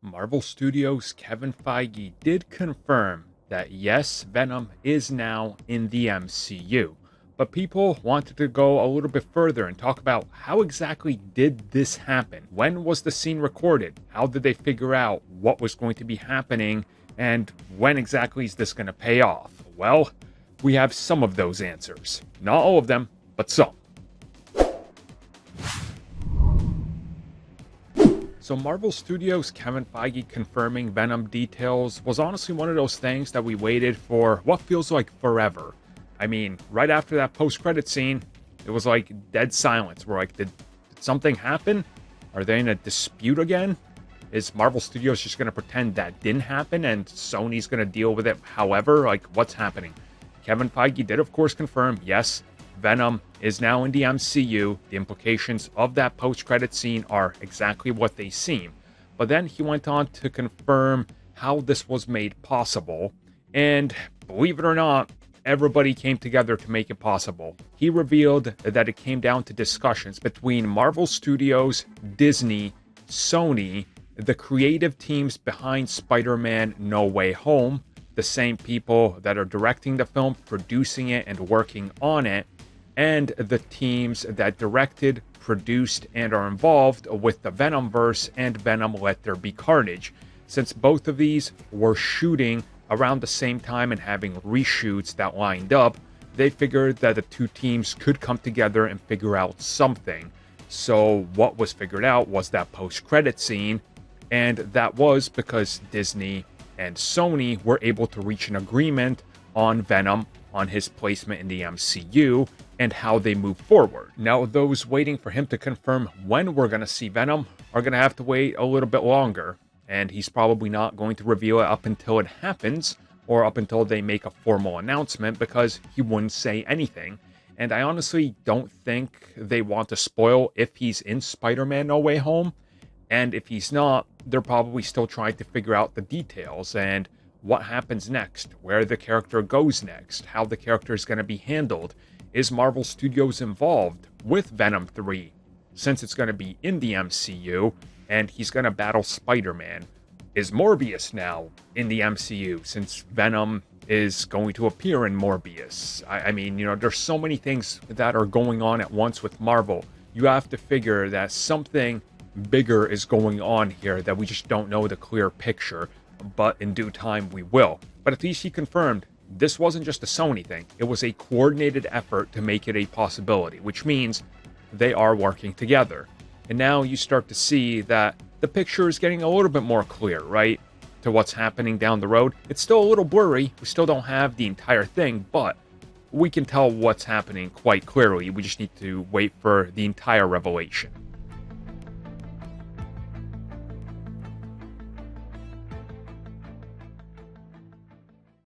Marvel Studios' Kevin Feige did confirm that yes, Venom is now in the MCU. But people wanted to go a little bit further and talk about how exactly did this happen? When was the scene recorded? How did they figure out what was going to be happening? And when exactly is this going to pay off? Well, we have some of those answers. Not all of them, but some. So Marvel Studios' Kevin Feige confirming Venom details was honestly one of those things that we waited for what feels like forever. I mean, right after that post-credit scene, it was like dead silence. We're like, did something happen? Are they in a dispute again? Is Marvel Studios just going to pretend that didn't happen and Sony's going to deal with it however? Like, what's happening? Kevin Feige did, of course, confirm, yes, Venom is now in the MCU. The implications of that post-credit scene are exactly what they seem. But then he went on to confirm how this was made possible. And believe it or not, everybody came together to make it possible. He revealed that it came down to discussions between Marvel Studios, Disney, Sony, the creative teams behind Spider-Man No Way Home, the same people that are directing the film, producing it, and working on it, and the teams that directed, produced, and are involved with the Venomverse and Venom Let There Be Carnage. Since both of these were shooting around the same time and having reshoots that lined up, they figured that the two teams could come together and figure out something. So what was figured out was that post-credit scene, and that was because Disney and Sony were able to reach an agreement on Venom, on his placement in the MCU, and how they move forward. Now, those waiting for him to confirm when we're going to see Venom are going to have to wait a little bit longer. And he's probably not going to reveal it up until it happens, or up until they make a formal announcement, because he wouldn't say anything. And I honestly don't think they want to spoil if he's in Spider-Man No Way Home. And if he's not, they're probably still trying to figure out the details and what happens next, where the character goes next, how the character is going to be handled. Is Marvel Studios involved with Venom 3, since it's going to be in the MCU, and he's going to battle Spider-Man? Is Morbius now in the MCU, since Venom is going to appear in Morbius? I mean, there's so many things that are going on at once with Marvel. You have to figure that something bigger is going on here that we just don't know the clear picture, but in due time we will. But at least he confirmed this wasn't just a Sony thing. It was a coordinated effort to make it a possibility, which means they are working together. And now you start to see that the picture is getting a little bit more clear, right? To what's happening down the road. It's still a little blurry. We still don't have the entire thing, but we can tell what's happening quite clearly. We just need to wait for the entire revelation.